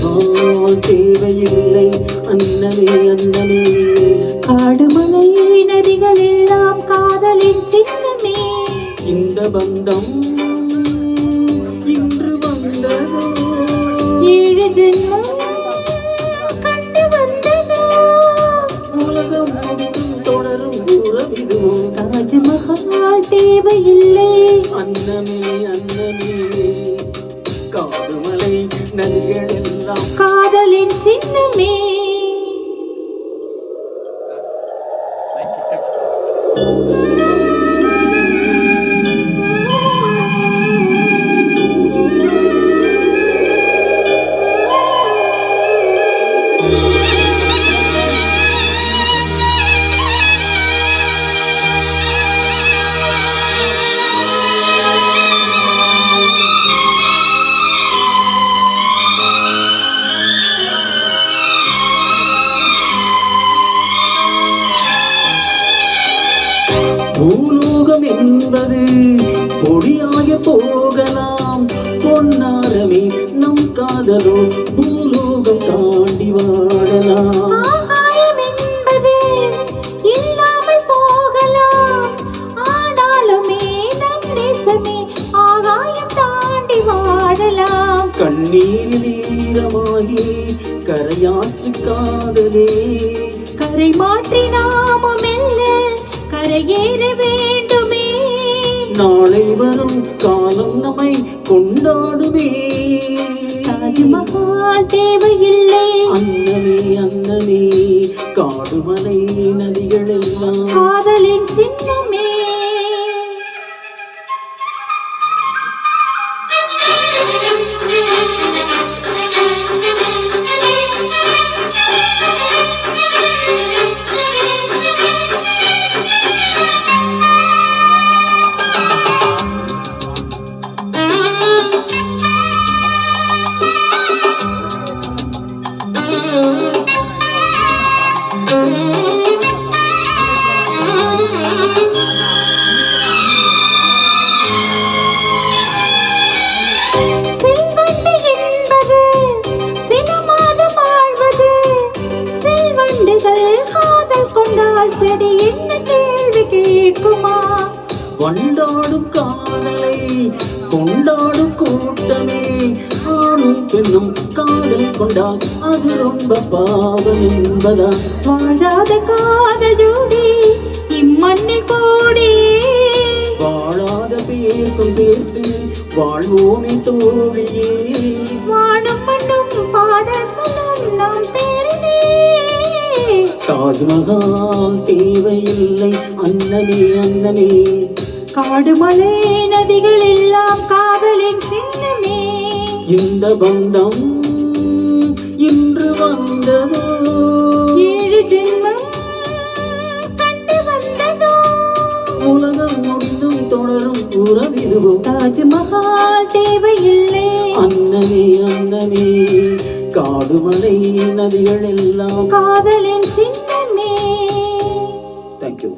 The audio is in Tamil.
தாஜ்மஹால் தேவையில்லை அன்னமே அன்னமே. காடுமலை நதிகள் எல்லாம் காதலின் சின்னமே. இந்த பந்தம் இன்று வந்ததோ, 7 ஜென்மம் கண்டு வந்ததோ, உலகம் முழுதும் தொடரும் உறவிதுவோ. தாஜ்மஹால் தேவையில்லை அன்னமே அன்னமே. காடுமலை நதிகள் எல்லாம் காதலின் சின்னமே. பூலோகம் என்பது பொடியாக போகலாம், பொன்னாரமே நம் காதலோ பூலோகம் தாண்டி வாழலாம். ஆகாயம் என்பது இல்லாமல் போகலாம், ஆனாலுமே நம் நேசமே ஆகாயம் தாண்டி வாழலாம். கண்ணீரில் ஈரமாகி கரையாற்று காதலே, கரை மாற்றி நாமும் கரையேற வேண்டுமே. நாளை வரும் காலம் நம்மை கொண்டாடுமே. தாஜ்மஹால் தேவையில்லை அன்னமே அன்னமே. காடுமலை நதிகள் எல்லாம் காதலின் சின்னமே. செடி என்ன கேள்வி கேட்குமா? கொண்டாடும் காதலை கொண்டாடும் கூட்டமே, ஆணும் பெண்ணும் காதல் கொண்டால் அது ரொம்ப பாவம் என்பதா? வாழாத காதல் ஜோடி இம்மண்ணில் கோடி, வாழாத பேர்க்கும் சேர்த்து வாழ்வோமே தோழியே. வாழும் மண்ணும் பாடல் சொல்லும் நாம் பேரிலே. தாஜ்மஹால் தேவையில்லை அன்னமே அன்னமே. காடுமலை நதிகள் எல்லாம் காதலின் சின்னமே. இந்த பந்தம் இன்று வந்ததோ, 7 ஜென்மம் கண்டு வந்ததோ, உலகம் முழுதும் தொடரும் உறவிதுவோ. தாஜ்மஹால் தேவையில்லை அன்னமே அன்னமே. காடுமலை நதிகள் எல்லாம் காதலின் சின்னமே. தேங்க்யூ.